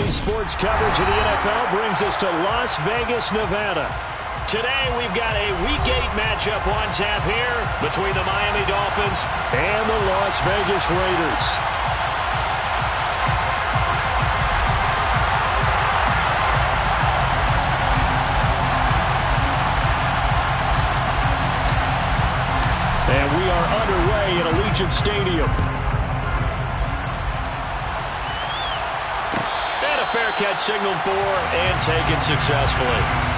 Daily sports coverage of the NFL brings us to Las Vegas, Nevada. Today we've got a Week 8 matchup on tap here between the Miami Dolphins and the Las Vegas Raiders. And we are underway at Allegiant Stadium. And a fair catch signaled for and taken successfully.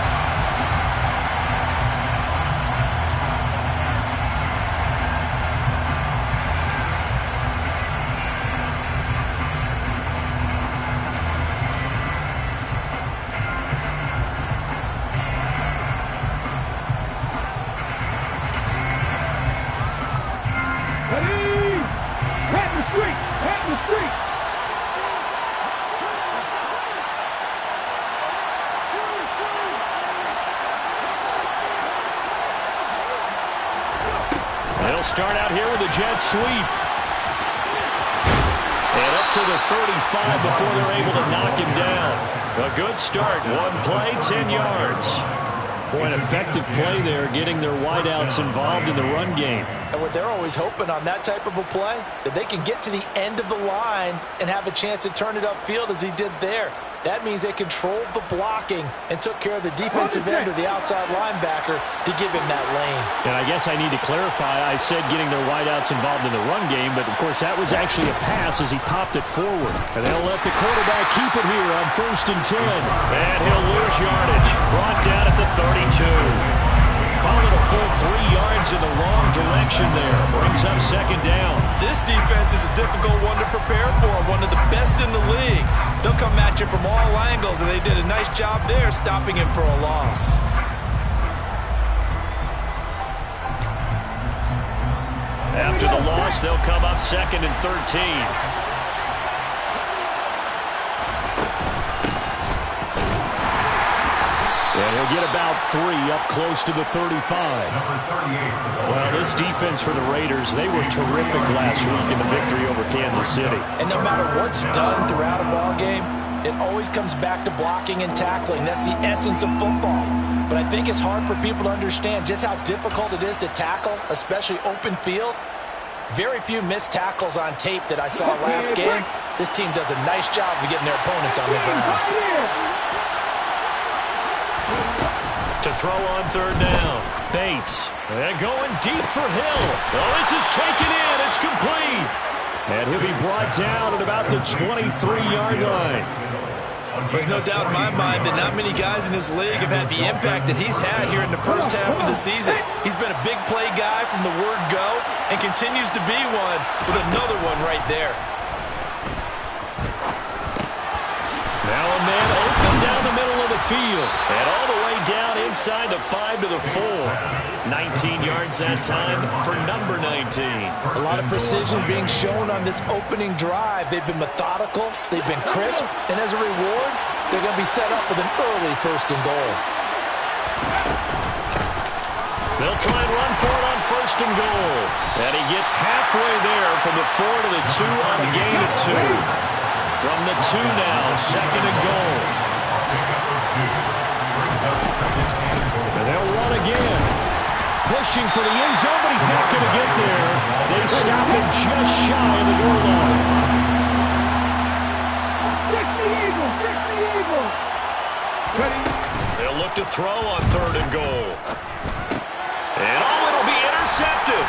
They'll start out here with a jet sweep. And up to the 35 before they're able to knock him down. A good start. One play, 10 yards. Boy, an effective play there, getting their wideouts involved in the run game. And what they're always hoping on that type of a play, that they can get to the end of the line and have a chance to turn it upfield as he did there. That means they controlled the blocking and took care of the defensive end or the outside linebacker to give him that lane. And I guess I need to clarify, I said getting their wideouts involved in the run game, but of course that was actually a pass as he popped it forward. And they'll let the quarterback keep it here on 1st and 10. And he'll lose yardage. Brought down at the 32. Call it a full 3 yards in the wrong direction there. Brings up 2nd down. This defense is a difficult one to prepare for. One of the best in the league. They'll come at you from all angles, and they did a nice job there stopping him for a loss. After the loss, they'll come up 2nd and 13. And he'll get about 3 up close to the 35. Well, this defense for the Raiders, they were terrific last week in the victory over Kansas City. And no matter what's done throughout a ball game, it always comes back to blocking and tackling. That's the essence of football. But I think it's hard for people to understand just how difficult it is to tackle, especially open field. Very few missed tackles on tape that I saw last game. This team does a nice job of getting their opponents on the ground. To throw on 3rd down. Bates. And going deep for Hill. Oh, this is taken in. It's complete. And he'll be brought down at about the 23-yard line. There's no doubt in my mind that not many guys in this league have had the impact that he's had here in the first half of the season. He's been a big play guy from the word go and continues to be one with another one right there. Now a man open down the middle of the field. And all the way down inside the 5 to the 4. 19 yards that time for number 19. A lot of precision being shown on this opening drive. They've been methodical. They've been crisp. And as a reward, they're going to be set up with an early 1st and goal. They'll try and run for it on 1st and goal. And he gets halfway there from the 4 to the 2 on the gain of 2. From the 2 now, 2nd and goal. And they'll run again. Pushing for the end zone, but he's not going to get there. They stop him just shy of the goal line. They'll look to throw on 3rd and goal. And it'll be intercepted.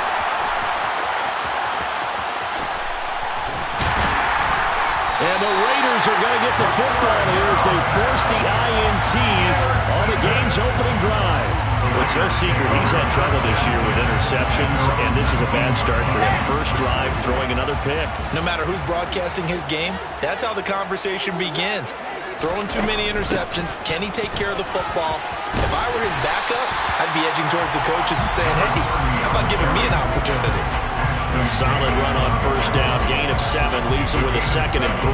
And the Raiders are going to get the football here as they force the INT on the game's opening drive. It's no secret he's had trouble this year with interceptions, and this is a bad start for him. First drive, throwing another pick. No matter who's broadcasting his game, that's how the conversation begins. Throwing too many interceptions. Can he take care of the football? If I were his backup, I'd be edging towards the coaches and saying, hey, how about giving me an opportunity? A solid run on 1st down. Gain of 7 leaves him with a 2nd and 3.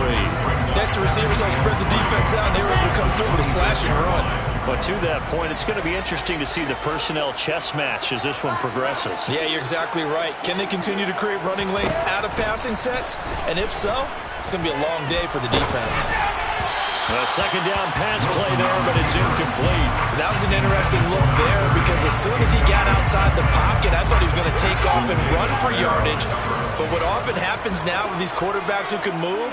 Next, the receivers don't spread the defense out, and they were able to come through with a slashing run. But to that point, it's going to be interesting to see the personnel chess match as this one progresses. Yeah, you're exactly right. Can they continue to create running lanes out of passing sets? And if so, it's going to be a long day for the defense. A second down pass play there, but it's incomplete. That was an interesting look there because as soon as he got outside the pocket, I thought he was going to take off and run for yardage. But what often happens now with these quarterbacks who can move,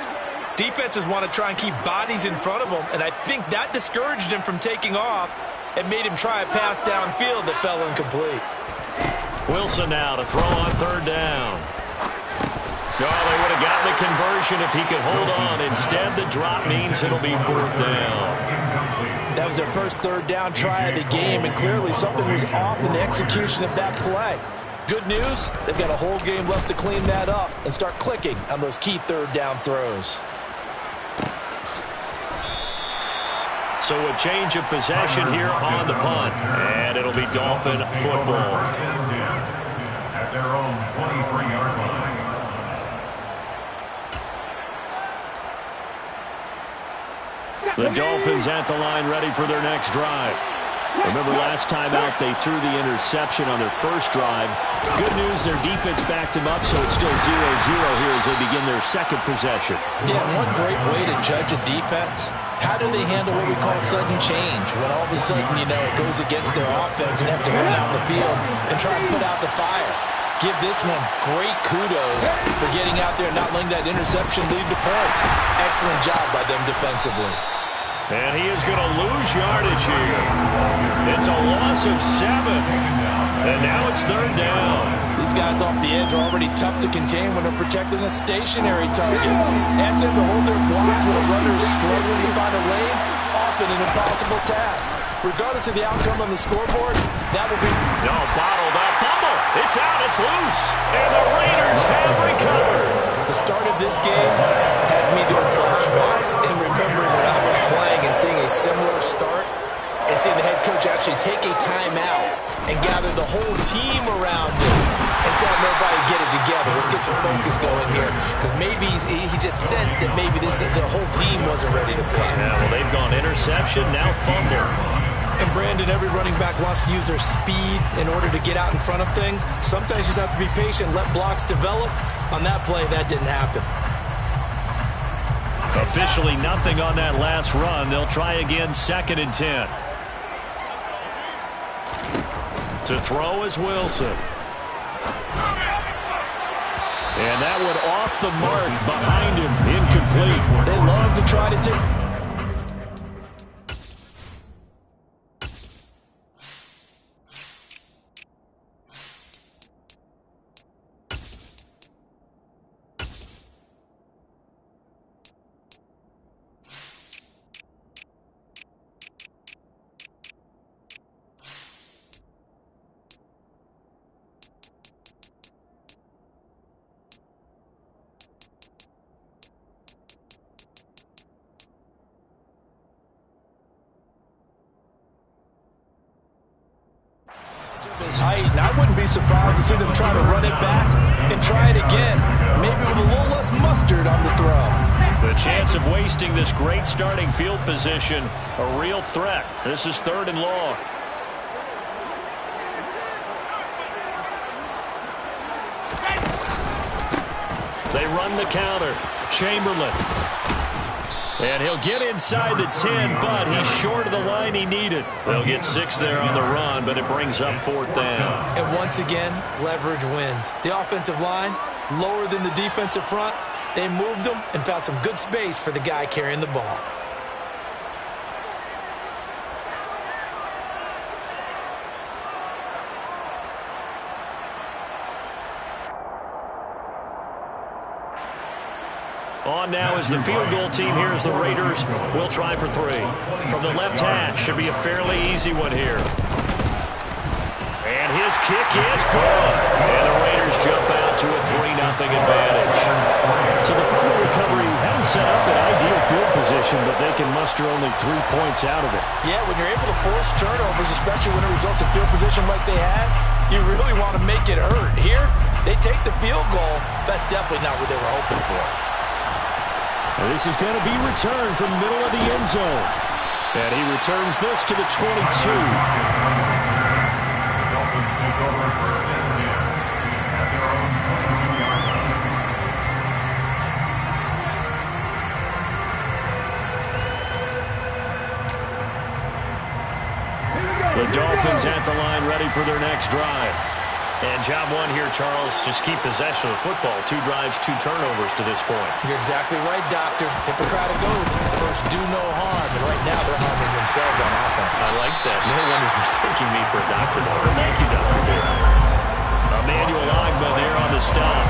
defenses want to try and keep bodies in front of them, and I think that discouraged him from taking off and made him try a pass downfield that fell incomplete. Wilson now to throw on third down. Oh, they would have gotten the conversion if he could hold on. Instead, the drop means it'll be fourth down. That was their first third down try of the game, and clearly something was off in the execution of that play. Good news, they've got a whole game left to clean that up and start clicking on those key third down throws. So a change of possession here on the punt, and it'll be Dolphin football. At their own 23-yard line. The Dolphins at the line ready for their next drive. Remember last time out they threw the interception on their first drive. Good news, their defense backed them up, so it's still 0-0 here as they begin their second possession. Yeah, one great way to judge a defense. How do they handle what we call sudden change? When all of a sudden, you know, it goes against their offense and have to run out in the field and try and put out the fire. Give this one great kudos for getting out there and not letting that interception lead to points. Excellent job by them defensively. And he is going to lose yardage here. It's a loss of 7. And now it's third down. These guys off the edge are already tough to contain when they're protecting a stationary target. Ask them to hold their blocks when a runner is struggling to find a lane. Often an impossible task. Regardless of the outcome on the scoreboard, that will be... No, bottled up. Fumble. It's out. It's loose. And the Raiders have recovered. The start of this game has me doing flashbacks and remembering when I was playing and seeing a similar start and seeing the head coach actually take a timeout and gather the whole team around him and tell everybody get it together. Let's get some focus going here because maybe he just sensed that maybe the whole team wasn't ready to play. Yeah, well, they've gone interception, now fumble. And Brandon, every running back wants to use their speed in order to get out in front of things. Sometimes you just have to be patient, let blocks develop. On that play, that didn't happen. Officially nothing on that last run. They'll try again, 2nd and 10. To throw is Wilson. And that one off the mark behind him, incomplete. They love to try to take... his height, and I wouldn't be surprised to see them try to run it back and try it again, maybe with a little less mustard on the throw. The chance of wasting this great starting field position, a real threat. This is 3rd and long. They run the counter. Chamberlain. And he'll get inside the 10, but he's short of the line he needed. They'll get 6 there on the run, but it brings up 4th down. And once again, leverage wins. The offensive line, lower than the defensive front. They moved them and found some good space for the guy carrying the ball. On now is the field goal team here as the Raiders will try for 3. From the left hash, should be a fairly easy one here. And his kick is good. And the Raiders jump out to a 3-0 advantage. So the fumble recovery hadn't set up an ideal field position, but they can muster only 3 points out of it. Yeah, when you're able to force turnovers, especially when it results in field position like they had, you really want to make it hurt. Here, they take the field goal. That's definitely not what they were hoping for. This is going to be returned from the middle of the end zone. And he returns this to the 22. Dolphins take over 1st and 10 at their own 22-yard line. Dolphins at the line, ready for their next drive. And job one here, Charles, just keep possession of the football. 2 drives, 2 turnovers to this point. You're exactly right, Doctor. Hippocratic oath. First, do no harm. And right now, they're harming themselves on offense. I like that. No one is mistaking me for a doctor. Thank you, Dr. Barris. Emmanuel Ogba there on the stop.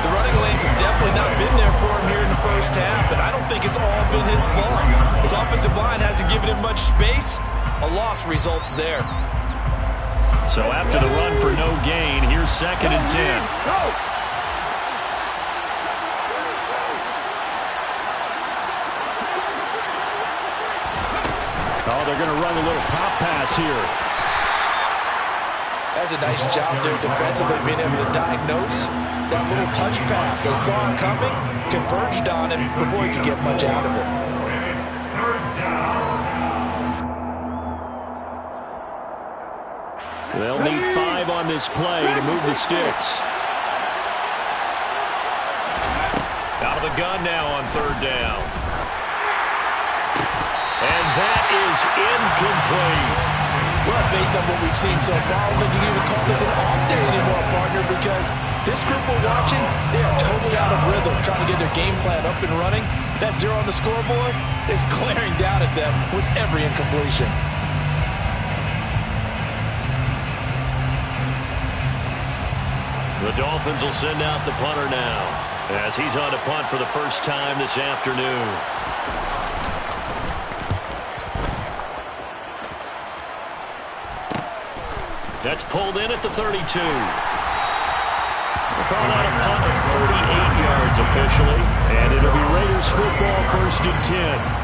The running lanes have definitely not been there for him here in the first half, and I don't think it's all been his fault. His offensive line hasn't given him much space. A loss results there. So after the run for no gain, here's 2nd and 10. Oh, they're going to run a little pop pass here. That's a nice job there defensively, being able to diagnose that little touch pass. They saw him coming, converged on him before he could get much out of it. And it's 3rd down. They'll need 5 on this play to move the sticks. Out of the gun now on 3rd down. And that is incomplete. Well, based on what we've seen so far, I don't think you can even call this an off day anymore, partner, because this group we're watching, they are totally out of rhythm, trying to get their game plan up and running. That 0 on the scoreboard is glaring down at them with every incompletion. The Dolphins will send out the punter now, as he's on to punt for the first time this afternoon. That's pulled in at the 32. We're calling out a punt of 38 yards officially, and it'll be Raiders football, 1st and 10.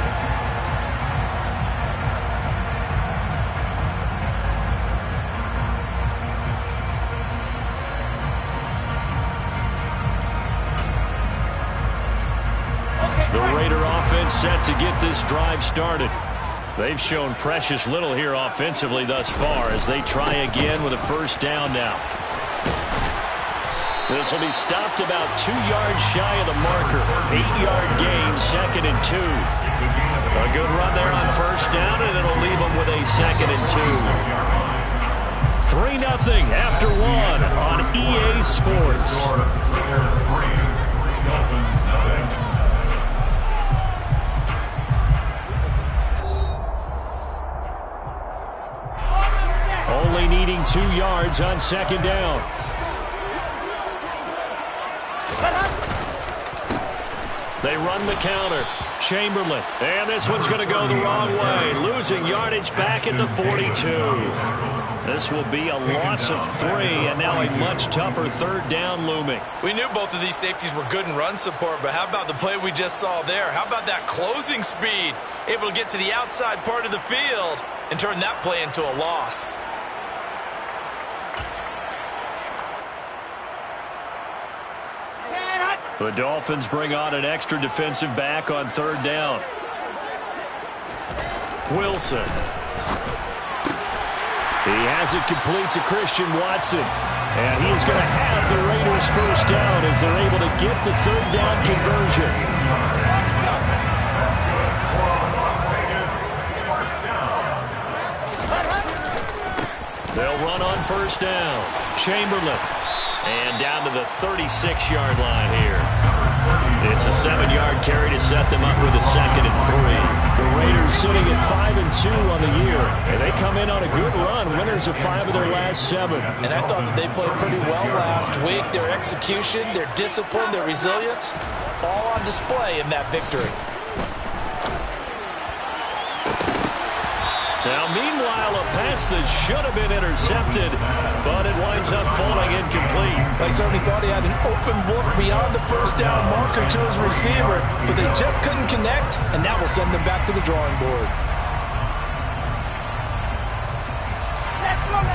Set to get this drive started. They've shown precious little here offensively thus far as they try again with a 1st down now. This will be stopped about 2 yards shy of the marker. 8-yard gain, 2nd and 2. A good run there on 1st down, and it'll leave them with a 2nd and 2. 3-0 after 1 on EA Sports. Raiders 3, Dolphins 0. Only needing 2 yards on 2nd down. They run the counter. Chamberlain. And this one's going to go the wrong way. Losing yardage back at the 42. This will be a loss of 3, and now a much tougher 3rd down looming. We knew both of these safeties were good in run support, but how about the play we just saw there? How about that closing speed? Able to get to the outside part of the field and turn that play into a loss. The Dolphins bring on an extra defensive back on 3rd down. Wilson. He has it complete to Christian Watson. And he is going to have the Raiders 1st down as they're able to get the 3rd down conversion. They'll run on 1st down. Chamberlain. And down to the 36-yard line here. It's a 7-yard carry to set them up with a 2nd and 3. The Raiders sitting at 5 and 2 on the year. And they come in on a good run, winners of 5 of their last 7. And I thought that they played pretty well last week. Their execution, their discipline, their resilience, all on display in that victory. Now, meanwhile, a pass that should have been intercepted, but it winds up falling incomplete. They certainly thought he had an open look beyond the 1st down marker to his receiver, but they just couldn't connect, and that will send them back to the drawing board.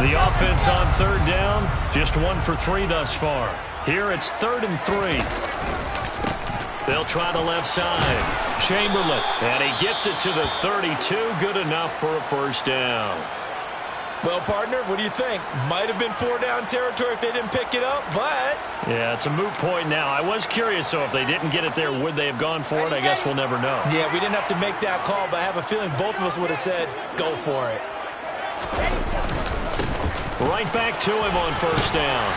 The offense on 3rd down, just 1 for 3 thus far. Here it's 3rd and 3. They'll try the left side. Chamberlain, and he gets it to the 32. Good enough for a 1st down. Well, partner, what do you think? Might have been 4-down territory if they didn't pick it up, but... Yeah, it's a moot point now. I was curious, so if they didn't get it there, would they have gone for it? I guess we'll never know. Yeah, we didn't have to make that call, but I have a feeling both of us would have said, go for it. Right back to him on first down.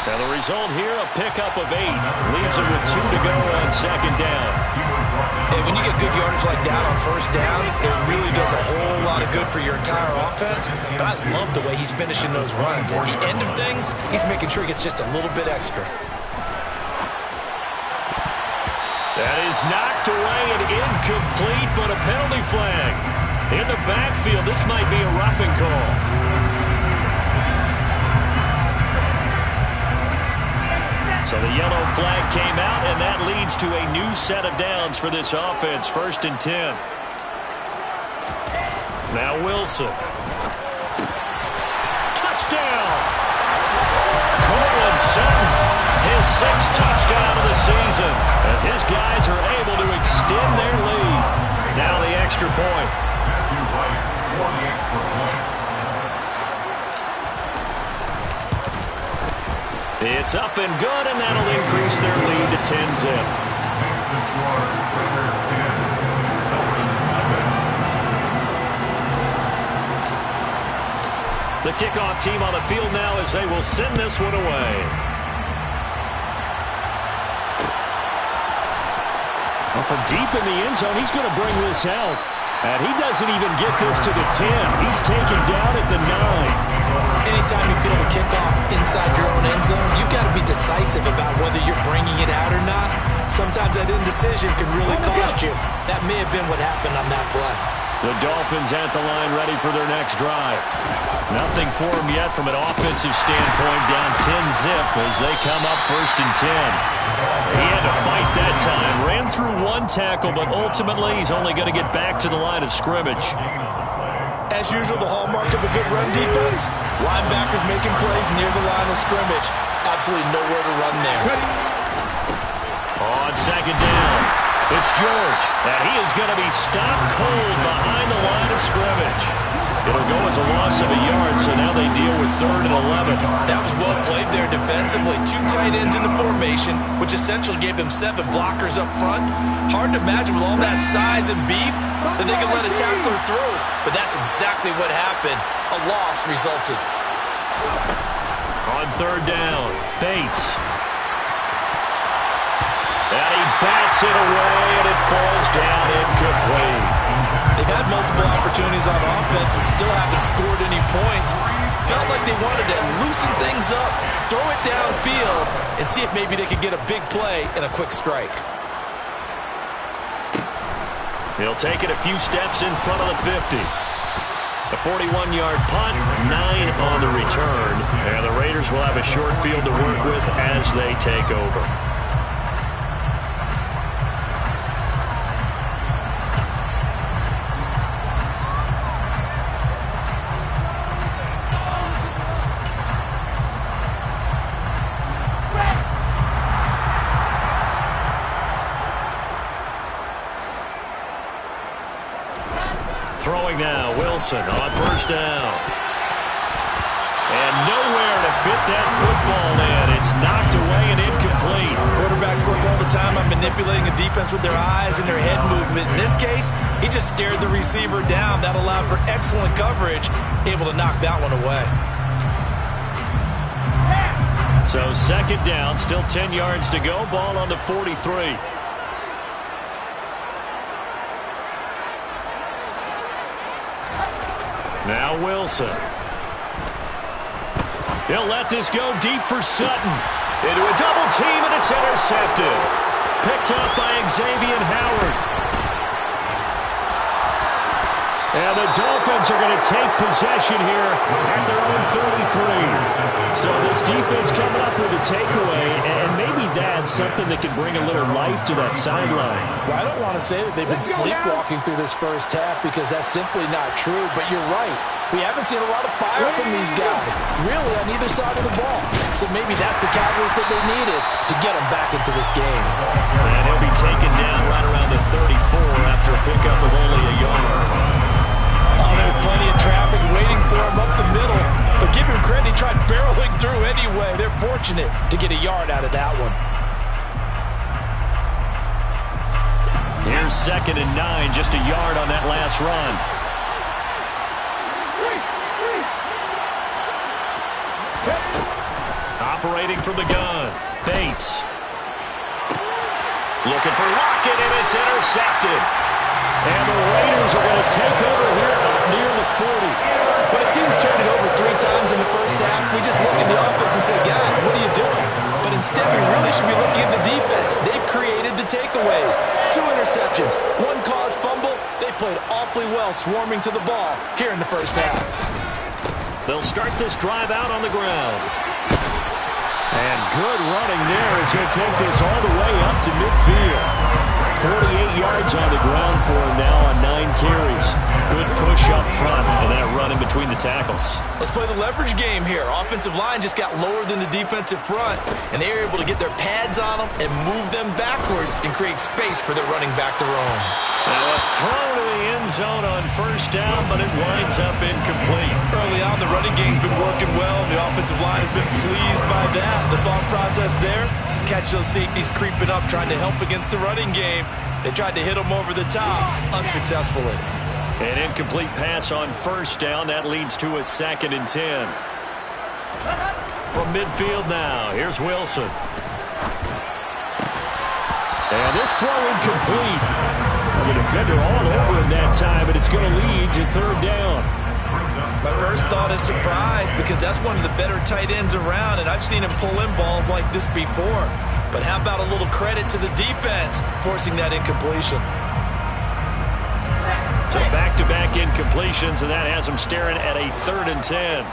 And the result here, a pickup of 8. Leaves him with 2 to go on second down. Hey, when you get good yardage like that on first down, it really does a whole lot of good for your entire offense. But I love the way he's finishing those runs. At the end of things, he's making sure he gets just a little bit extra. That is knocked away and incomplete, but a penalty flag. In the backfield, this might be a roughing call. So the yellow flag came out, and that leads to a new set of downs for this offense. 1st and 10. Now Wilson. Touchdown! Cortland Sutton, his 6th touchdown of the season, as his guys are able to extend their lead. Now the extra point. It's up and good, and that'll increase their lead to 10-zip. The kickoff team on the field now as they will send this one away. Well, from deep in the end zone, he's going to bring this out. And he doesn't even get this to the 10. He's taken down at the 9. Anytime you feel the kickoff inside your own end zone, you've got to be decisive about whether you're bringing it out or not. Sometimes that indecision can really cost you. That may have been what happened on that play. The Dolphins at the line ready for their next drive. Nothing for them yet from an offensive standpoint, down 10-zip as they come up 1st and 10. He had to fight that time. Ran through 1 tackle, but ultimately he's only going to get back to the line of scrimmage. As usual, the hallmark of a good run defense, linebackers making plays near the line of scrimmage. Absolutely nowhere to run there. On second down, it's George, and he is going to be stopped cold behind the line of scrimmage. It'll go as a loss of a yard, so now they deal with 3rd and 11. That was well played there defensively. 2 tight ends in the formation, which essentially gave them 7 blockers up front. Hard to imagine with all that size and beef that they could let a tackler through. But that's exactly what happened. A loss resulted. On 3rd down, Bates. And he bats it away, and it falls down incomplete. They've had multiple opportunities on offense and still haven't scored any points. Felt like they wanted to loosen things up, throw it downfield, and see if maybe they could get a big play and a quick strike. He'll take it a few steps in front of the 50. A 41-yard punt, 9 on the return. And the Raiders will have a short field to work with as they take over. Throwing now, Wilson on 1st down. And nowhere to fit that football in. It's knocked away and incomplete. Quarterbacks work all the time on manipulating a defense with their eyes and their head movement. In this case, he just stared the receiver down. That allowed for excellent coverage, able to knock that one away. So 2nd down, still 10 yards to go. Ball on the 43. Now Wilson. He'll let this go deep for Sutton. Into a double team, and it's intercepted. Picked up by Xavier Howard. And the Dolphins are going to take possession here at their own 33. So this defense coming up with a takeaway, and maybe that's something that can bring a little life to that sideline. Well, I don't want to say that they've been sleepwalking through this first half because that's simply not true, but you're right. We haven't seen a lot of fire from these guys, really on either side of the ball. So maybe that's the catalyst that they needed to get them back into this game. And he'll be taken down right around the 34 after a pickup of only a yard. Oh, there's plenty of traffic waiting for him up the middle. But give him credit, he tried barreling through anyway. They're fortunate to get a yard out of that one. Here's 2nd and 9, just a yard on that last run. Operating from the gun, Bates. Looking for Lockett, and it's intercepted. And the Raiders are going to take over here up near the 40. When a team's turned it over 3 times in the first half, we just look at the offense and say, guys, what are you doing? But instead, we really should be looking at the defense. They've created the takeaways. 2 interceptions, 1 caused fumble. They played awfully well swarming to the ball here in the first half. They'll start this drive out on the ground. And good running there as he'll take this all the way up to midfield. 48 yards on the ground for him now on 9 carries. Good push up front, and that run in between the tackles. Let's play the leverage game here. Offensive line just got lower than the defensive front, and they were able to get their pads on them and move them backwards and create space for their running back to roam. Now a throw to the end zone on first down, but it winds up incomplete. Early on, the running game's been working well, and the offensive line has been pleased by that. The thought process there, catch those safeties creeping up, trying to help against the running game. They tried to hit them over the top, unsuccessfully. An incomplete pass on first down. That leads to a 2nd and 10. From midfield now, here's Wilson. And this throw incomplete. The defender all over him that time, but it's going to lead to 3rd down. My first thought is surprise, because that's one of the better tight ends around, and I've seen him pull in balls like this before. But how about a little credit to the defense forcing that incompletion? So back-to-back incompletions, and that has him staring at a 3rd and 10.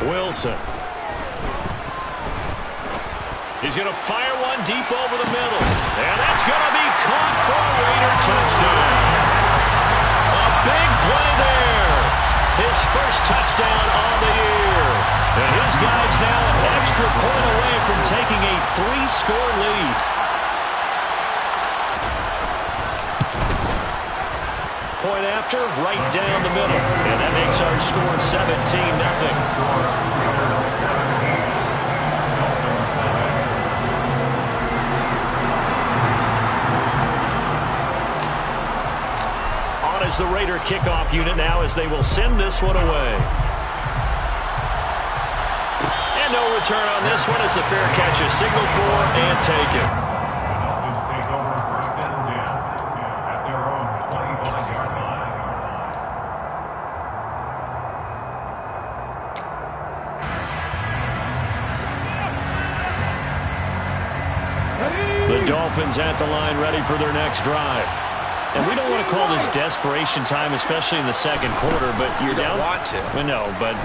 Wilson. He's going to fire one deep over the middle. And that's going to be caught for a Raider touchdown. A big play there. His first touchdown on the year. And his guys now an extra point away from taking a 3-score lead. Point after, right down the middle. And that makes our score 17-0. As the Raider kickoff unit now, as they will send this one away. And no return on this one as the fair catch is signaled for and taken. Dolphins take over 1st and 10 at their own 25-yard line. The Dolphins at the line, ready for their next drive. And we don't want to call this desperation time, especially in the 2nd quarter, but you're down. You don't want to. Well, no, but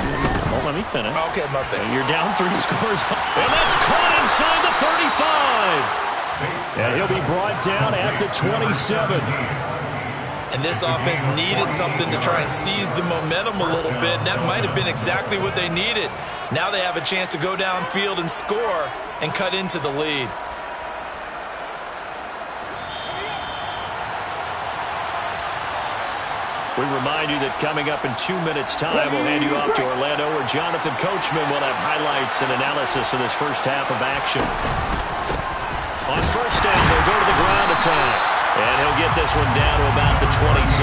well, let me finish. Okay, my bad. You're down 3 scores. And that's caught inside the 35. And he'll be brought down at the 27. And this offense needed something to try and seize the momentum a little bit, and that might have been exactly what they needed. Now they have a chance to go downfield and score and cut into the lead. We remind you that coming up in 2 minutes' time, we'll hand you off to Orlando, where Jonathan Coachman will have highlights and analysis of this first half of action. On first down, they'll go to the ground attack. And he'll get this one down to about the 27.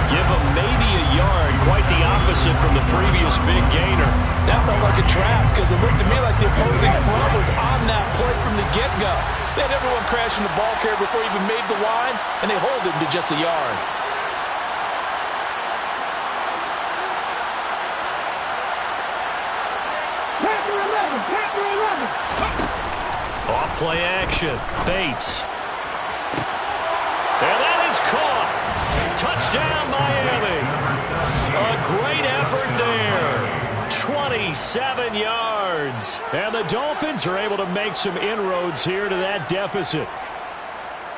Give him maybe a yard, quite the opposite from the previous big gainer. That felt like a trap, because it looked to me like the opposing front was on that play from the get-go. They had everyone crashing the ball carrier before he even made the line, and they hold him to just a yard. Off play action. Bates. And that is caught. Touchdown, Miami. A great effort there. 27 yards. And the Dolphins are able to make some inroads here to that deficit.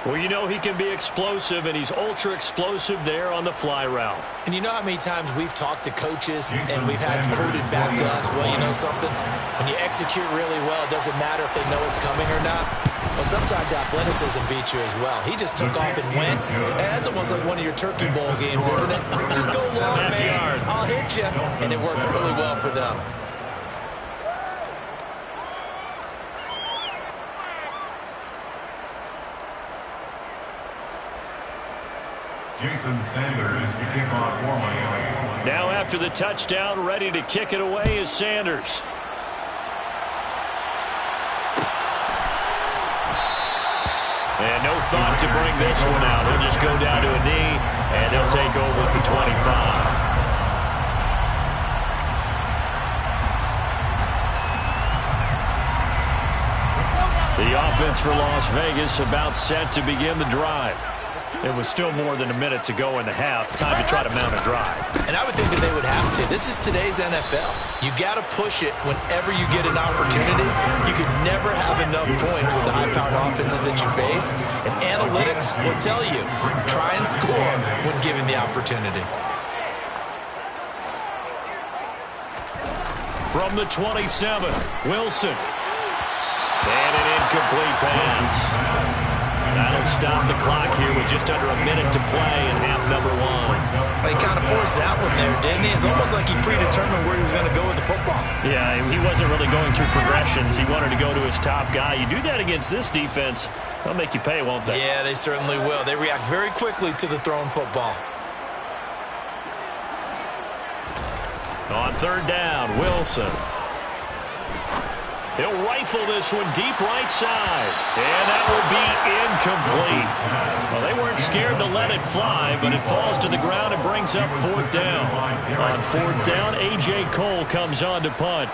Well, you know he can be explosive, and he's ultra-explosive there on the fly route. And you know how many times we've talked to coaches and we've had quoted back to us, well, you know something? When you execute really well, it doesn't matter if they know it's coming or not. Well, sometimes athleticism beats you as well. He just took off and went. And that's almost like one of your Turkey Bowl games, isn't it? Just go long, man. I'll hit you. And it worked really well for them. Jason Sanders to kick off for Miami. Now after the touchdown, ready to kick it away is Sanders. And no thought to bring this one out. He'll just go down to a knee, and they'll take over at the 25. The offense for Las Vegas about set to begin the drive. It was still more than a minute to go in the half. Time to try to mount a drive. And I would think that they would have to. This is today's NFL. You got to push it whenever you get an opportunity. You could never have enough points with the high-powered offenses that you face. And analytics will tell you, try and score when given the opportunity. From the 27, Wilson. And an incomplete pass. That'll stop the clock here with just under a minute to play in half number one. He kind of forced that one there, didn't he? It's almost like he predetermined where he was going to go with the football. Yeah, he wasn't really going through progressions. He wanted to go to his top guy. You do that against this defense, they'll make you pay, won't they? Yeah, they certainly will. They react very quickly to the thrown football. On third down, Wilson. He'll rifle this one deep right side. And that will be incomplete. Well, they weren't scared to let it fly, but it falls to the ground and brings up fourth down. On fourth down, A.J. Cole comes on to punt.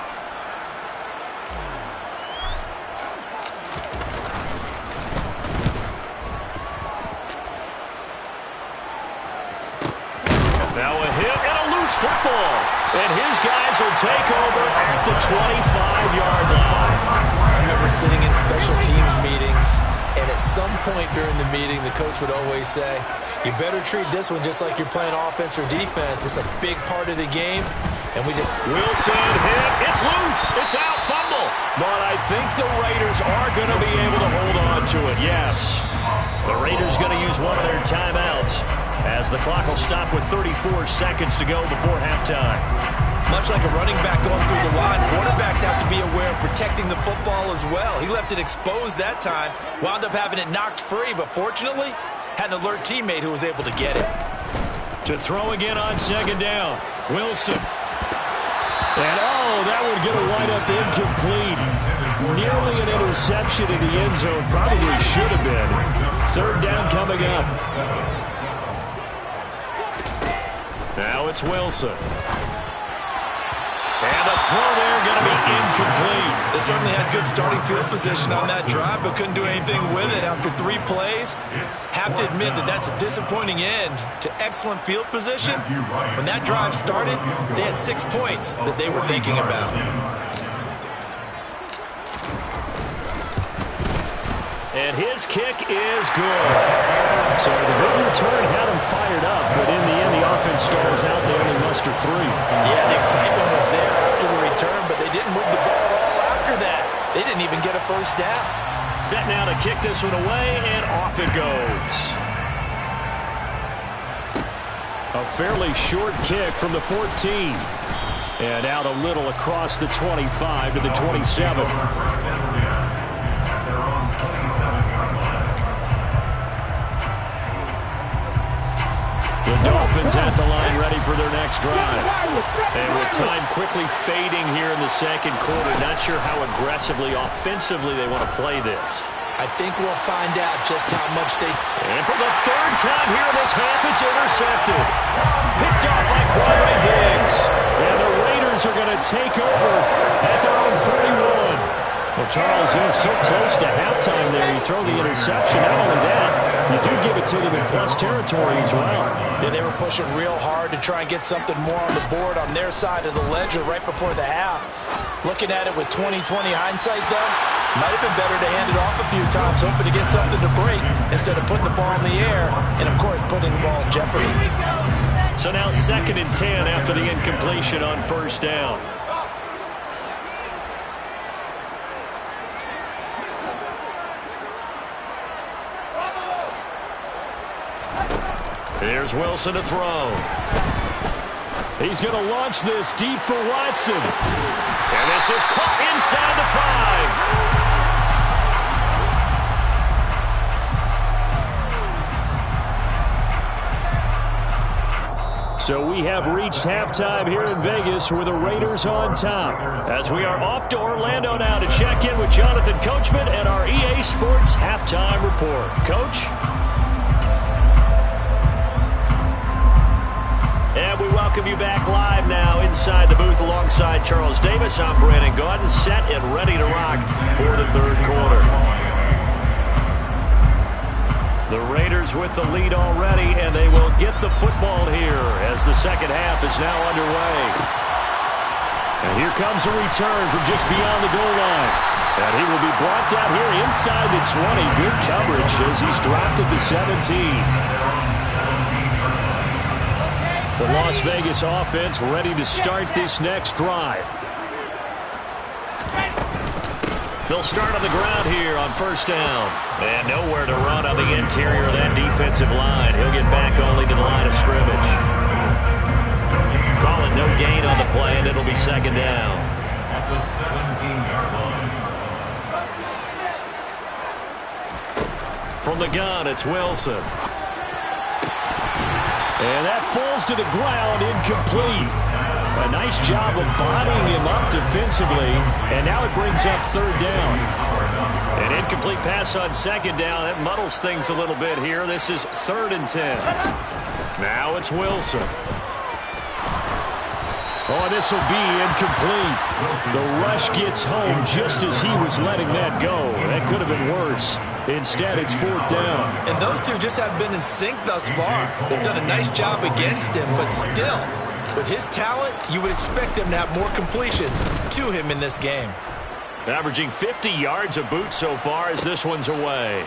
Now a hit and a loose football. And his guys will take over at the 25-yard line. I remember sitting in special teams meetings, and at some point during the meeting, the coach would always say, you better treat this one just like you're playing offense or defense. It's a big part of the game. And we did. Wilson hit. It's loose. It's out. Fumble. But I think the Raiders are going to be able to hold on to it. Yes. The Raiders going to use one of their timeouts as the clock will stop with 34 seconds to go before halftime. Much like a running back going through the line, quarterbacks have to be aware of protecting the football as well. He left it exposed that time, wound up having it knocked free, but fortunately had an alert teammate who was able to get it. To throw again on second down, Wilson. And, oh, that would get a wide-up incomplete. Nearly an interception in the end zone. Probably should have been. Third down coming up. Now it's Wilson. And the throw there going to be incomplete. They certainly had good starting field position on that drive, but couldn't do anything with it after 3 plays. Have to admit that that's a disappointing end to excellent field position. When that drive started, they had 6 points that they were thinking about. And his kick is good. So the big return had him fired up, but in the end, the offense stalls out. They only muster 3. Yeah, the excitement was there after the return, but they didn't move the ball at all after that. They didn't even get a first down. Set now to kick this one away, and off it goes. A fairly short kick from the 14. And out a little across the 25 to the 27. The Dolphins at the line ready for their next drive. And with time quickly fading here in the second quarter, not sure how aggressively, offensively they want to play this. I think we'll find out just how much they... And for the third time here in this half, it's intercepted. Picked off by Quandre Diggs. And the Raiders are going to take over at their own 41. Well, Charles, so close to halftime there. You throw the interception. Not only that, you do give it to them in plus territory as well. Yeah, they were pushing real hard to try and get something more on the board on their side of the ledger right before the half. Looking at it with 20/20 hindsight, though, might have been better to hand it off a few times, hoping to get something to break instead of putting the ball in the air and, of course, putting the ball in jeopardy. So now 2nd and 10 after the incompletion on first down. Here's Wilson to throw. He's going to launch this deep for Watson. And this is caught inside the 5. So we have reached halftime here in Vegas with the Raiders on top. As we are off to Orlando now to check in with Jonathan Coachman and our EA Sports halftime report. Coach? And we welcome you back live now inside the booth alongside Charles Davis. I'm Brandon Gaudin, set and ready to rock for the third quarter. The Raiders with the lead already, and they will get the football here as the second half is now underway. And here comes a return from just beyond the goal line. And he will be brought down here inside the 20. Good coverage as he's dropped at the 17. The Las Vegas offense ready to start this next drive. They'll start on the ground here on first down. And nowhere to run on the interior of that defensive line. He'll get back only to the line of scrimmage. Call it no gain on the play, and it'll be second down. At the 17-yard line. From the gun, it's Wilson. And that falls to the ground, incomplete. A nice job of bodying him up defensively, and now it brings up third down. An incomplete pass on second down. That muddles things a little bit here. This is 3rd and 10. Now it's Wilson. Oh, this will be incomplete. The rush gets home just as he was letting that go. That could have been worse. Instead, it's 4th down. And those two just have been in sync thus far. They've done a nice job against him, but still, with his talent, you would expect him to have more completions to him in this game. Averaging 50 yards a boot so far as this one's away.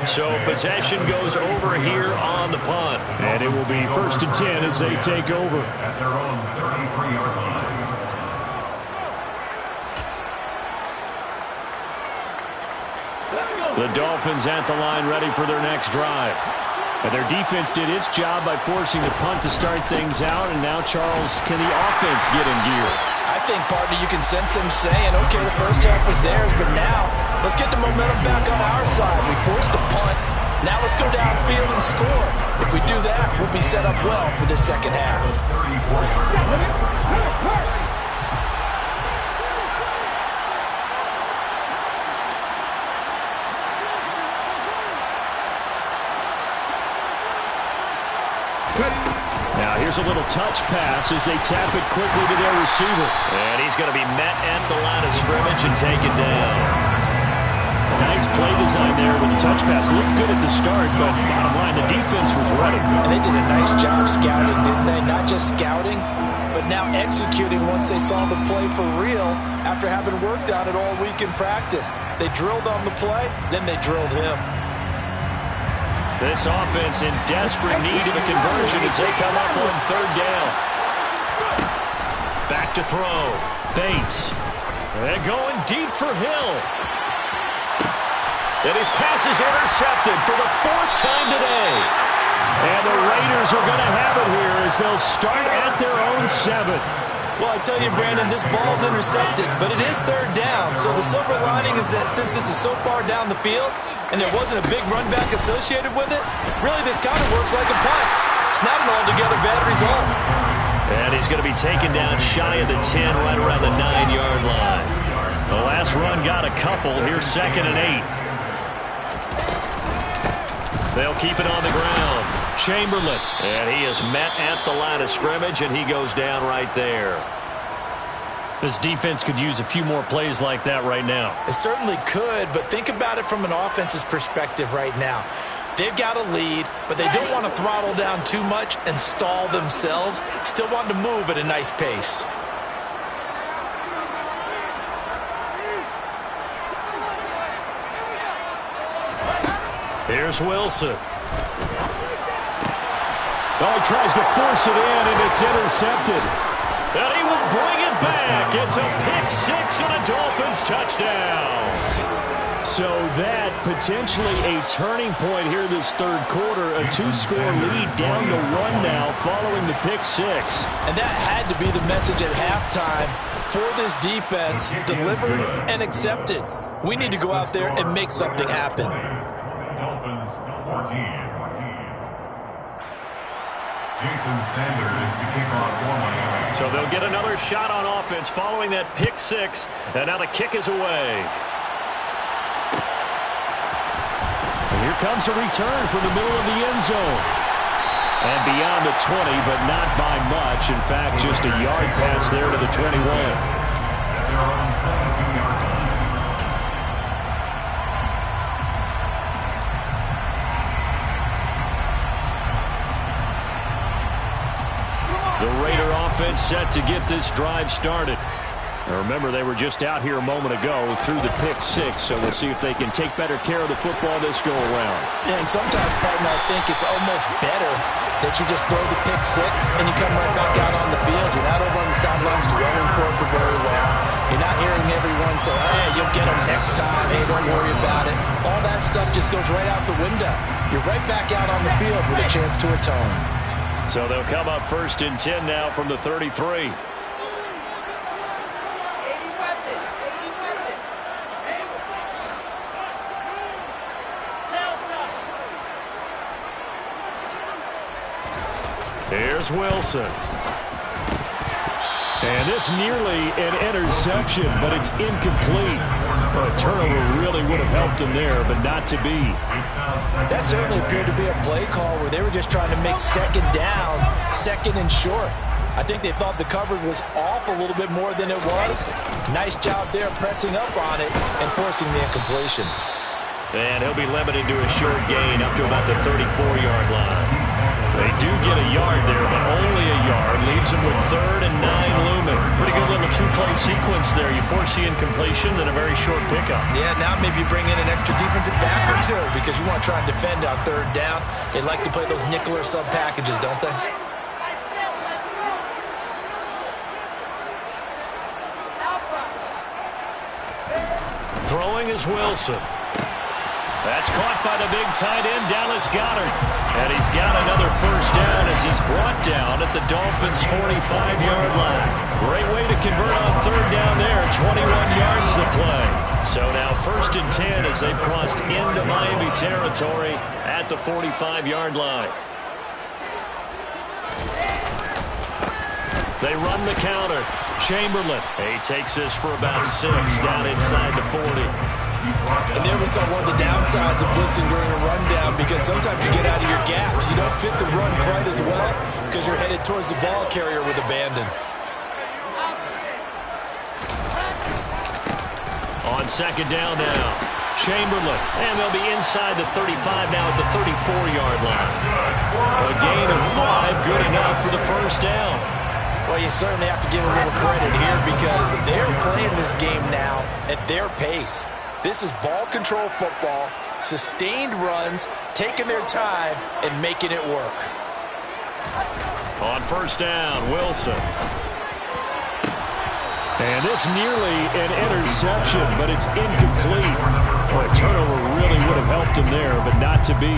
So possession goes over here on the punt. And it will be 1st and 10 as they take over. At their own 33-yard line. The Dolphins at the line ready for their next drive. And their defense did its job by forcing the punt to start things out. And now, Charles, can the offense get in gear? I think, partner, you can sense them saying, okay, the first half was theirs, but now let's get the momentum back on our side. We forced a punt. Now let's go downfield and score. If we do that, we'll be set up well for the second half. Now here's a little touch pass as they tap it quickly to their receiver. And he's going to be met at the line of scrimmage and taken down. Nice play design there with the touch pass. Looked good at the start, but bottom line, the defense was ready. And they did a nice job scouting, didn't they? Not just scouting, but now executing once they saw the play for real after having worked on it all week in practice. They drilled on the play, then they drilled him. This offense in desperate need of a conversion as they come up on 3rd down. Back to throw. Bates. And going deep for Hill. And his pass is intercepted for the 4th time today. And the Raiders are going to have it here as they'll start at their own 7. Well, I tell you, Brandon, this ball's intercepted, but it is 3rd down. So the silver lining is that since this is so far down the field and there wasn't a big run back associated with it, really this kind of works like a punt. It's not an altogether bad result. And he's going to be taken down shy of the 10, right around the 9-yard line. The last run got a couple. Here's 2nd and 8. They'll keep it on the ground. Chamberlain. And he is met at the line of scrimmage, and he goes down right there. This defense could use a few more plays like that right now. It certainly could, but think about it from an offense's perspective right now. They've got a lead, but they don't want to throttle down too much and stall themselves. Still want to move at a nice pace. Here's Wilson. Oh, he tries to force it in, and it's intercepted. And he will bring it back. It's a pick 6 and a Dolphins touchdown. So that potentially a turning point here this third quarter. A 2-score lead down to 1 now following the pick 6. And that had to be the message at halftime for this defense. Delivered and accepted. We need to go out there and make something happen. Dolphins 14. Jason Sanders to kick off for Miami. So they'll get another shot on offense following that pick six. And now the kick is away. And here comes a return from the middle of the end zone. And beyond the 20, but not by much. In fact, just a yard pass there to the 21. At their own 22-yard line. The Raider offense set to get this drive started. Now remember, they were just out here a moment ago through the pick six, so we'll see if they can take better care of the football this go around. Yeah, and sometimes, partner, I think it's almost better that you just throw the pick six and you come right back out on the field. You're not over on the sidelines dwelling for it for very long. You're not hearing everyone say, hey, you'll get them next time. Hey, don't worry about it. All that stuff just goes right out the window. You're right back out on the field with a chance to atone. So they'll come up 1st and 10 now from the 33. Here's Wilson. And this nearly an interception, but it's incomplete. Well, a turnover really would have helped him there, but not to be. That certainly appeared to be a play call where they were just trying to make second down, second and short. I think they thought the coverage was off a little bit more than it was. Nice job there pressing up on it and forcing the incompletion. And he'll be limited to a short gain up to about the 34-yard line. They do get a yard there, but only a yard. Leaves them with 3rd and 9 looming. Pretty good little two-play sequence there. You force the incompletion, then a very short pickup. Yeah, now maybe you bring in an extra defensive back or two because you want to try and defend on 3rd down. They like to play those nickel or sub packages, don't they? Throwing is Wilson. That's caught by the big tight end, Dallas Goedert. And he's got another first down as he's brought down at the Dolphins' 45-yard line. Great way to convert on 3rd down there. 21 yards to play. So now 1st and 10 as they've crossed into Miami territory at the 45-yard line. They run the counter. Chamberlain. He takes this for about 6 down inside the 40. And there we saw one of the downsides of blitzing during a rundown because sometimes you get out of your gaps. You don't fit the run quite as well because you're headed towards the ball carrier with abandon. On 2nd down now, Chamberlain. And they'll be inside the 35 now at the 34-yard line. A gain of 5, good enough for the first down. Well, you certainly have to give a little credit here because they're playing this game now at their pace. This is ball control football, sustained runs, taking their time, and making it work. On 1st down, Wilson. And this nearly an interception, but it's incomplete. Well, a turnover really would have helped him there, but not to be.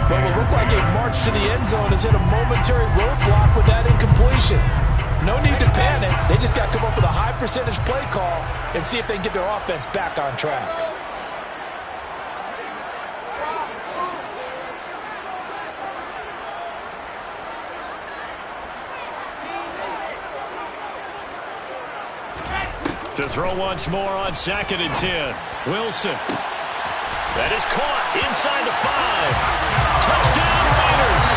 Well, it looked like a march to the end zone has hit a momentary roadblock with that incompletion. No need to panic. They just got to come up with a high percentage play call and see if they can get their offense back on track. To throw once more on 2nd and 10. Wilson. That is caught inside the 5. Touchdown Raiders.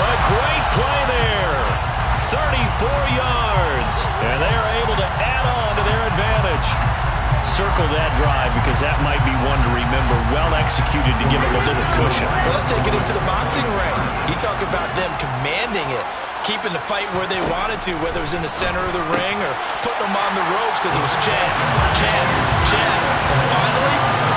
A great play there. 34 yards. And they are able to add on to their advantage. Circle that drive because that might be one to remember. Well executed to give them a little cushion. Well, let's take it into the boxing ring. You talk about them commanding it, keeping the fight where they wanted to, whether it was in the center of the ring or putting them on the ropes because it was jab, jab, jab. And finally,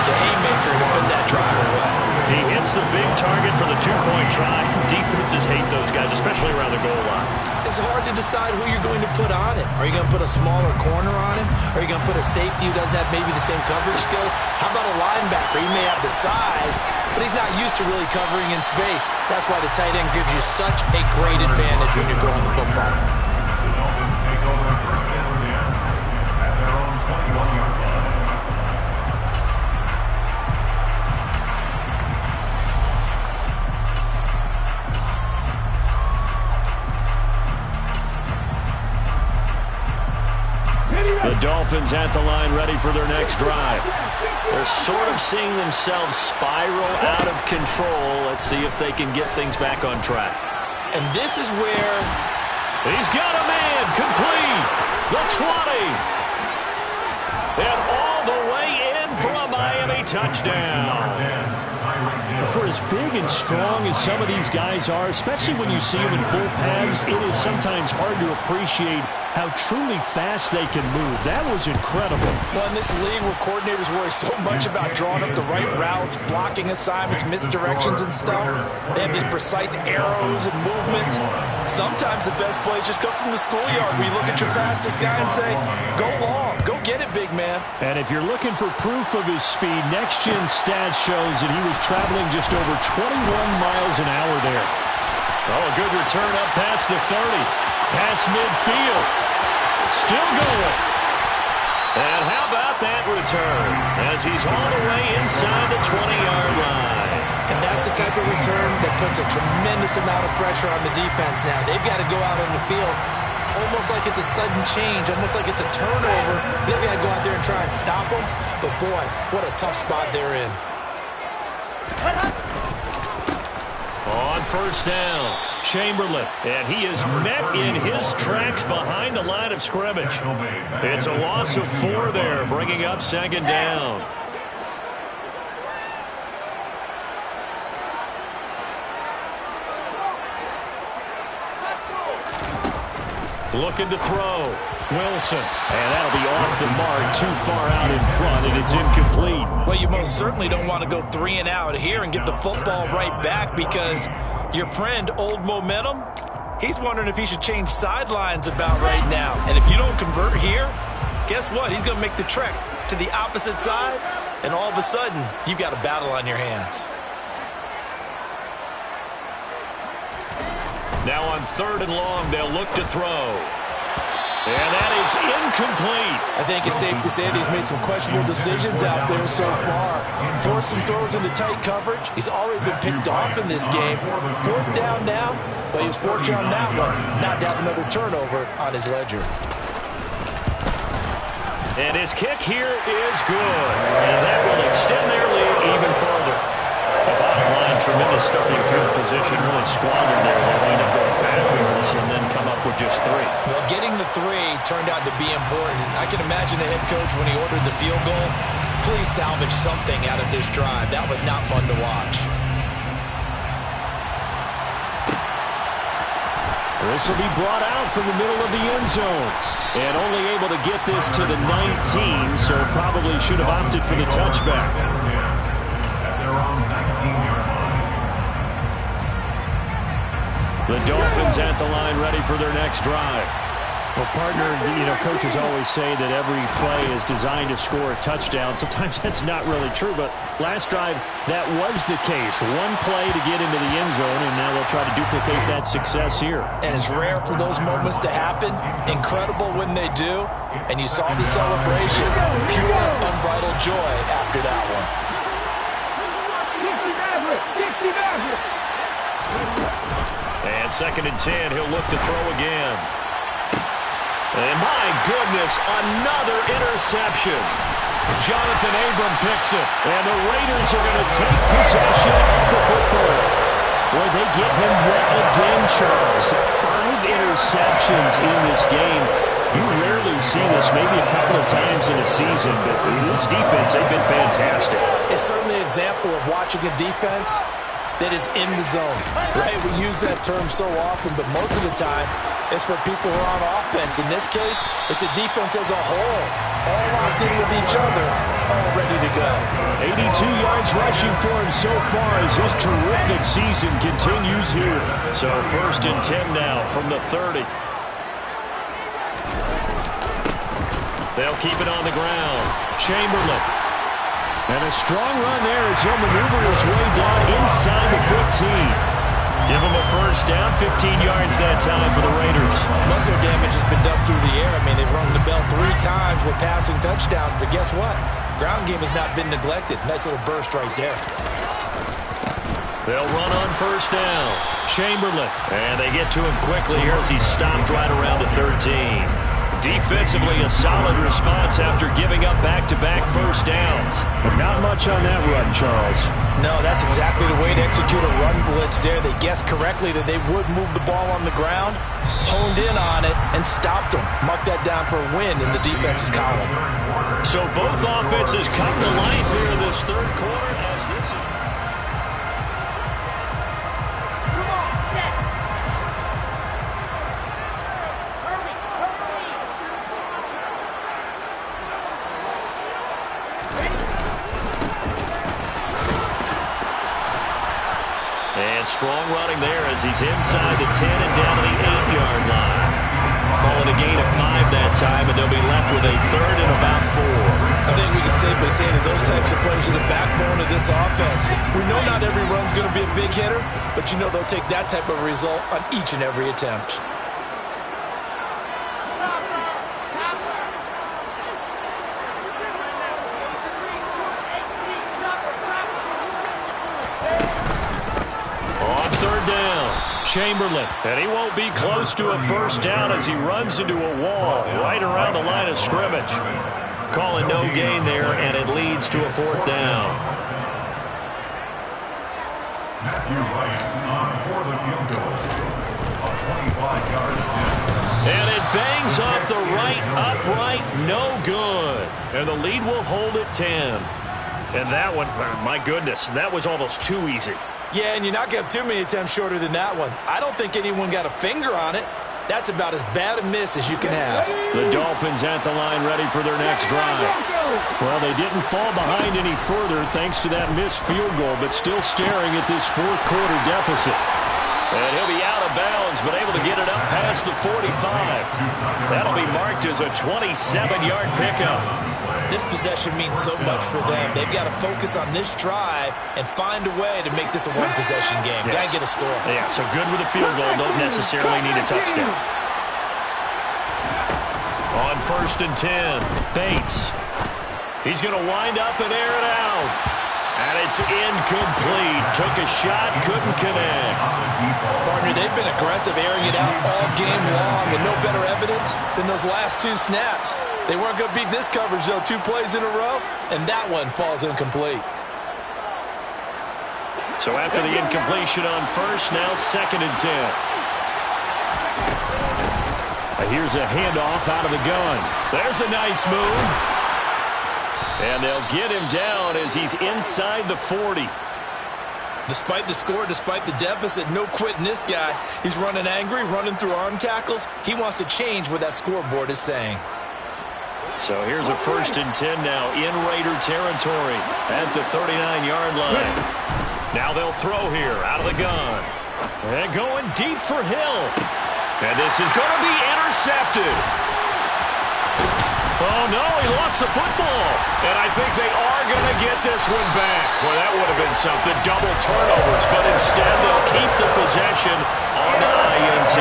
the haymaker to put that drive away. He hits the big target for the two-point try. Defenses hate those guys, especially around the goal line. It's hard to decide who you're going to put on him. Are you going to put a smaller corner on him? Are you going to put a safety who doesn't have maybe the same coverage skills? How about a linebacker? He may have the size, but he's not used to really covering in space. That's why the tight end gives you such a great advantage when you're throwing the football. The Dolphins take over 1st and 10 at their own 21-yard line. The Dolphins at the line ready for their next drive. They're sort of seeing themselves spiral out of control. Let's see if they can get things back on track. And this is where he's got a man complete. The 20. And all the way in for a Miami touchdown. For as big and strong as some of these guys are, especially when you see them in full pads, it is sometimes hard to appreciate how truly fast they can move. That was incredible. Well, in this league where coordinators worry so much about drawing up the right routes, blocking assignments, misdirections and stuff, they have these precise arrows and movements. Sometimes the best plays just come from the schoolyard where you look at your fastest guy and say, go long, go get it, big man. And if you're looking for proof of his speed, Next Gen stats shows that he was traveling just over 21 miles an hour there. Oh, a good return up past the 30. Past midfield. Still going. And how about that return as he's all the way inside the 20-yard line. And that's the type of return that puts a tremendous amount of pressure on the defense now. They've got to go out on the field almost like it's a sudden change, almost like it's a turnover. They've got to go out there and try and stop them. But, boy, what a tough spot they're in. On first down, Chamberlain, and he is met in his tracks behind the line of scrimmage. It's a loss of 4 there, bringing up second down. Looking to throw. Wilson. And that'll be off the mark, too far out in front, and it's incomplete. Well, you most certainly don't want to go 3 and out here and get the football right back because your friend, Old Momentum, he's wondering if he should change sidelines about right now. And if you don't convert here, guess what? He's going to make the trek to the opposite side, and all of a sudden, you've got a battle on your hands. Now on 3rd and long, they'll look to throw. And that is incomplete. I think it's safe to say that he's made some questionable decisions out there so far. Forced some throws into tight coverage. He's already been picked off in this game. 4th down now, but he was fortunate on that one not to have another turnover on his ledger. And his kick here is good. And that will extend their lead even further. The bottom line, tremendous starting field position, really squandered there as they wind up going backwards and then come up with just 3. Well, getting the 3 turned out to be important. I can imagine the head coach when he ordered the field goal, please salvage something out of this drive. That was not fun to watch. This will be brought out from the middle of the end zone. And only able to get this to the 19, so probably should have opted for the touchback. The Dolphins at the line ready for their next drive. Well, partner, coaches always say that every play is designed to score a touchdown. Sometimes that's not really true, but last drive, that was the case. One play to get into the end zone, and now they'll try to duplicate that success here. And it's rare for those moments to happen. Incredible when they do. And you saw the celebration. Pure, unbridled joy after that one. And 2nd and 10, he'll look to throw again. And my goodness, another interception. Jonathan Abram picks it. And the Raiders are going to take possession of the football. Boy, they get him wet again, Charles. 5 interceptions in this game. You rarely see this, maybe a couple of times in a season, but this defense, they've been fantastic. It's certainly an example of watching a defense that is in the zone, right? We use that term so often, but most of the time, it's for people who are on offense. In this case, it's a defense as a whole, all locked in with each other, all ready to go. 82 yards rushing for him so far as his terrific season continues here. So 1st and 10 now from the 30. They'll keep it on the ground. Chamberlain. And a strong run there as he'll maneuver his way down inside the 15. Give him a first down, 15 yards that time for the Raiders. Muscle damage has been done through the air. I mean, they've rung the bell 3 times with passing touchdowns, but guess what? Ground game has not been neglected. Nice little burst right there. They'll run on first down. Chamberlain. And they get to him quickly here as he stopped right around the 13. Defensively, a solid response after giving up back-to-back first downs. But not much on that run, Charles. No, that's exactly the way to execute a run blitz there. They guessed correctly that they would move the ball on the ground, honed in on it, and stopped them. Marked that down for a win in the defense's column. So both offenses come to life here in this third quarter as this is... And strong running there as he's inside the 10 and down to the 8-yard line. Calling a gain of 5 that time, and they'll be left with a third and about 4. I think we can safely say that those types of plays are the backbone of this offense. We know not every run's going to be a big hitter, but you know they'll take that type of result on each and every attempt. On third down, Chamberlain, and he won't be close to a first down as he runs into a wall right around the line of scrimmage. Calling no gain there, and it leads to a fourth down. Matthew Ryan on for the field goal. A 25-yard attempt. And it bangs off the right upright, no good. And the lead will hold at 10. And that one, my goodness, that was almost too easy. Yeah, and you're not going to have too many attempts shorter than that one. I don't think anyone got a finger on it. That's about as bad a miss as you can have. The Dolphins at the line ready for their next drive. Well, they didn't fall behind any further thanks to that missed field goal, but still staring at this fourth quarter deficit. And he'll be out of bounds, but able to get it up past the 45. That'll be marked as a 27-yard pickup. This possession means so much for them. They've got to focus on this drive and find a way to make this a one-possession game. Got to get a score. Yeah, so good with a field goal. Don't necessarily need a touchdown. On 1st and 10, Bates. He's going to wind up and air it out. And it's incomplete. Took a shot, couldn't connect. Partner, they've been aggressive, airing it out all game long, and no better evidence than those last 2 snaps. They weren't going to beat this coverage, though. 2 plays in a row, and that one falls incomplete. So after the incompletion on 1st, now 2nd and 10. Here's a handoff out of the gun. There's a nice move. And they'll get him down as he's inside the 40. Despite the score, despite the deficit, no quitting this guy. He's running angry, running through arm tackles. He wants to change what that scoreboard is saying. So here's a 1st and 10 now in Raider territory at the 39-yard line. Now they'll throw here out of the gun. And going deep for Hill. And this is going to be intercepted. Oh, no, he lost the football. And I think they are going to get this one back. Well, that would have been something. Double turnovers, but instead they'll keep the possession on the INT.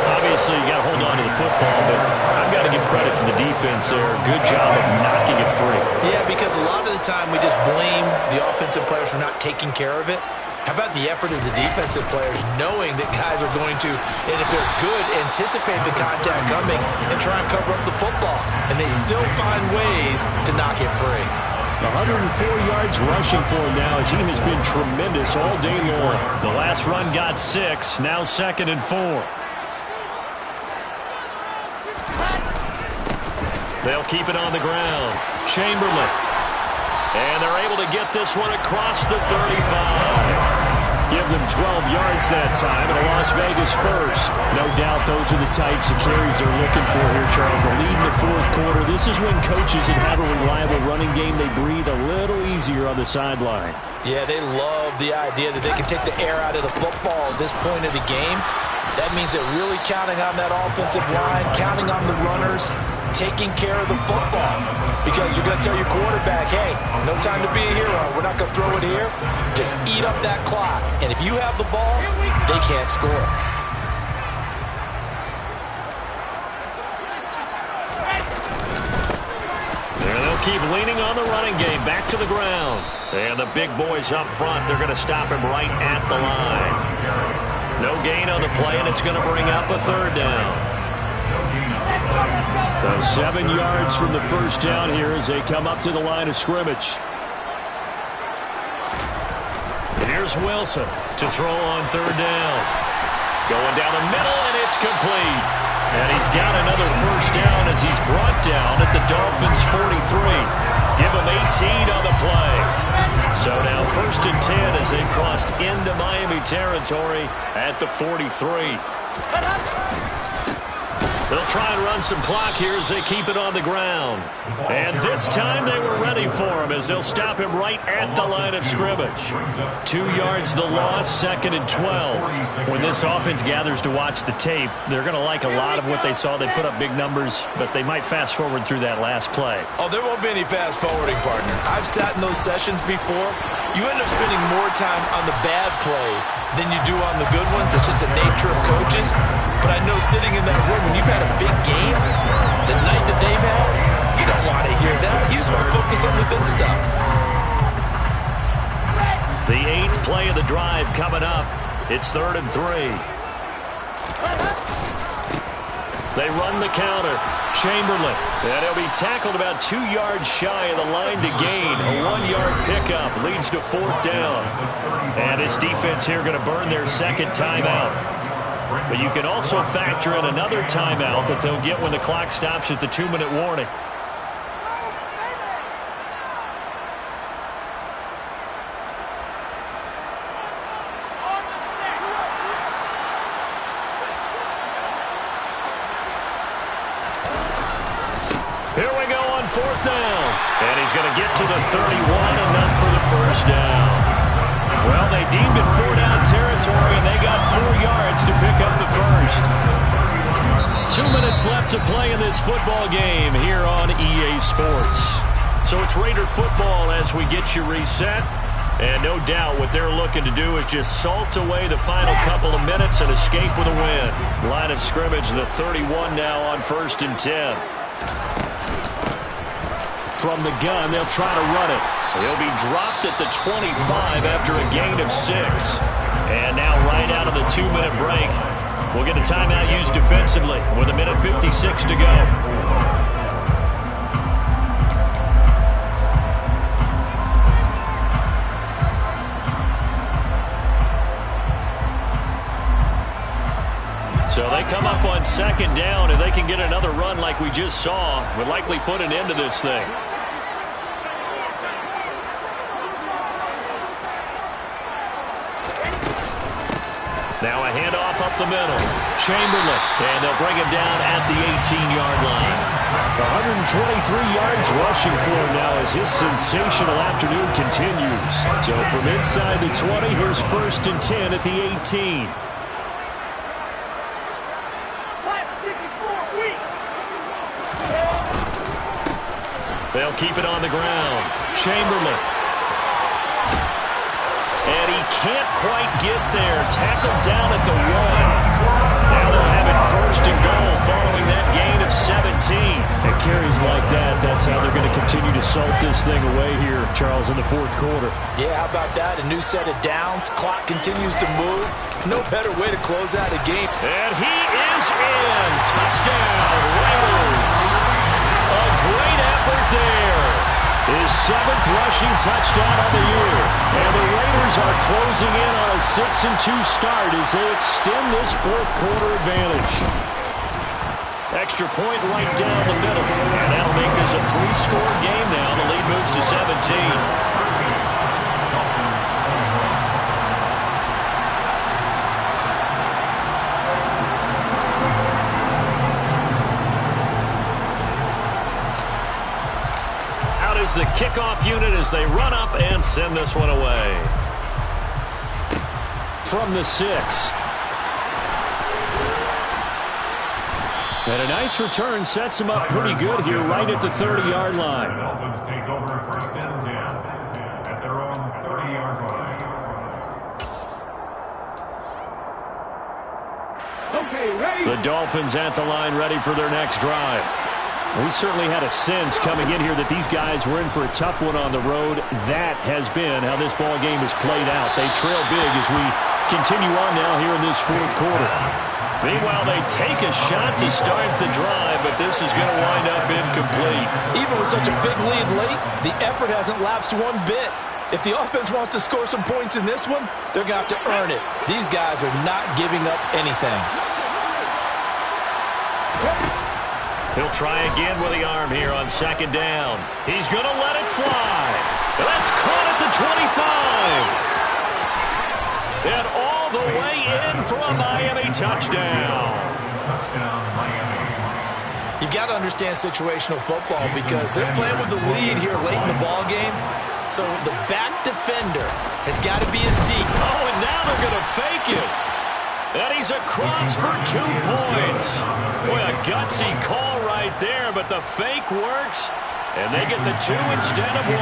Obviously, you got to hold on to the football, but I've got to give credit to the defense there. Good job of knocking it free. Yeah, because a lot of the time we just blame the offensive players for not taking care of it. How about the effort of the defensive players knowing that guys are going to, and if they're good, anticipate the contact coming and try and cover up the football. And they still find ways to knock it free. 104 yards rushing for him now as he has been tremendous all day long. The last run got 6, now 2nd and 4. They'll keep it on the ground. Chamberlain. And they're able to get this one across the 35. Give them 12 yards that time and a Las Vegas first. No doubt those are the types of carries they're looking for here, Charles. The lead in the fourth quarter. This is when coaches that have a reliable running game, they breathe a little easier on the sideline. Yeah, they love the idea that they can take the air out of the football at this point of the game. That means they're really counting on that offensive line, counting on the runners, taking care of the football. Because you're going to tell your quarterback, hey, no time to be a hero. We're not going to throw it here. Just eat up that clock. And if you have the ball, they can't score. And they'll keep leaning on the running game. Back to the ground. And the big boys up front, they're going to stop him right at the line. No gain on the play, and it's going to bring up a 3rd down. So So 7 yards from the first down here as they come up to the line of scrimmage. And here's Wilson to throw on third down. Going down the middle, and it's complete. And he's got another first down as he's brought down at the Dolphins' 43. Give him 18 on the play. So now 1st and 10 as they've crossed into Miami territory at the 43. They'll try and run some clock here as they keep it on the ground. And this time they were ready for him as they'll stop him right at the line of scrimmage. 2 yards the loss, 2nd and 12. When this offense gathers to watch the tape, they're going to like a lot of what they saw. They put up big numbers, but they might fast forward through that last play. Oh, there won't be any fast forwarding, partner. I've sat in those sessions before. You end up spending more time on the bad plays than you do on the good ones. It's just the nature of coaches. But I know sitting in that room, when you've had a big game, the night that they've had, you don't want to hear that. You just want to focus on the good stuff. The 8th play of the drive coming up. It's 3rd and 3. They run the counter. Chamberlain. And he'll be tackled about 2 yards shy of the line to gain. A 1-yard pickup leads to 4th down. And this defense here going to burn their 2nd timeout. But you can also factor in another timeout that they'll get when the clock stops at the 2-minute warning. Here we go on 4th down. And he's going to get to the 31, enough for the first down. Well, they deemed it 4-down territory, and they got 4 yards to pick up the first. 2 minutes left to play in this football game here on EA Sports. So it's Raider football as we get you reset. And no doubt what they're looking to do is just salt away the final couple of minutes and escape with a win. Line of scrimmage, the 31 now on 1st and 10. From the gun, they'll try to run it. He'll be dropped at the 25 after a gain of 6. And now right out of the 2-minute break, we'll get a timeout used defensively with 1:56 to go. So they come up on 2nd down, and they can get another run like we just saw. Would likely put an end to this thing. Now a handoff up the middle. Chamberlain, and they'll bring him down at the 18-yard line. 123 yards rushing for him now as his sensational afternoon continues. So from inside the 20, here's 1st and 10 at the 18. They'll keep it on the ground. Chamberlain. And he can't quite get there. Tackled down at the 1. Now they'll have it 1st and goal following that gain of 17. At carries like that, that's how they're going to continue to salt this thing away here, Charles, in the 4th quarter. Yeah, how about that? A new set of downs. Clock continues to move. No better way to close out a game. And he is in. Touchdown, Raiders. A great effort there. His 7th rushing touchdown of the year. And the Raiders are closing in on a 6-2 start as they extend this 4th quarter advantage. Extra point right down the middle. And that'll make this a 3-score game now. The lead moves to 17. The kickoff unit as they run up and send this one away. From the 6. And a nice return sets him up pretty good here right at the 30-yard line. The Dolphins take over 1st and 10 at their own 30-yard line. Okay, ready. The Dolphins at the line ready for their next drive. We certainly had a sense coming in here that these guys were in for a tough one on the road. That has been how this ball game has played out. They trail big as we continue on now here in this 4th quarter. Meanwhile, they take a shot to start the drive, but this is going to wind up incomplete. Even with such a big lead late, the effort hasn't lapsed one bit. If the offense wants to score some points in this one, they're going to have to earn it. These guys are not giving up anything. He'll try again with the arm here on second down. He's going to let it fly. That's caught at the 25. And all the way in for a Miami touchdown. Touchdown, Miami. You've got to understand situational football because they're playing with the lead here late in the ball game. So the back defender has got to be as deep. Oh, and now they're going to fake it. And he's across for 2 points. Boy, a gutsy call right there, but the fake works. And they get the 2 instead of 1.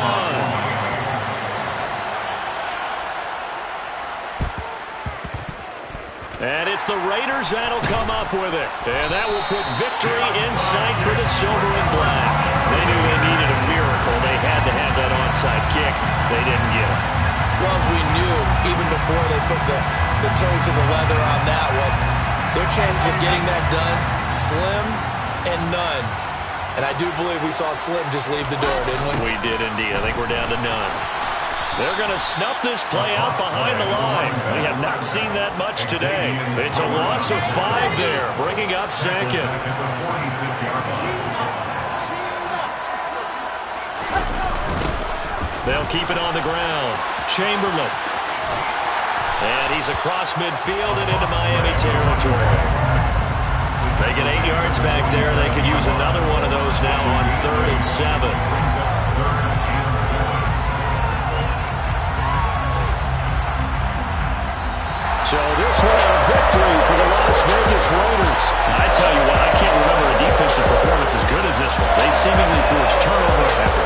And it's the Raiders that'll come up with it. And that will put victory in sight for the silver and black. They knew they needed a miracle. They had to have that onside kick. They didn't get it. Well, as we knew, even before they put the toe to the leather on that one, their chances of getting that done, slim and none. And I do believe we saw Slim just leave the door, didn't we? We did indeed. I think we're down to none. They're going to snuff this play out behind the line. We have not seen that much today. It's a loss of 5 there, bringing up second. They'll keep it on the ground. Chamberlain. And he's across midfield and into Miami territory. They get 8 yards back there. They could use another one of those now on 3rd and 7. So this one a victory for the Las Vegas Raiders. I tell you what, I can't remember a defensive performance as good as this one. They seemingly forced turnover after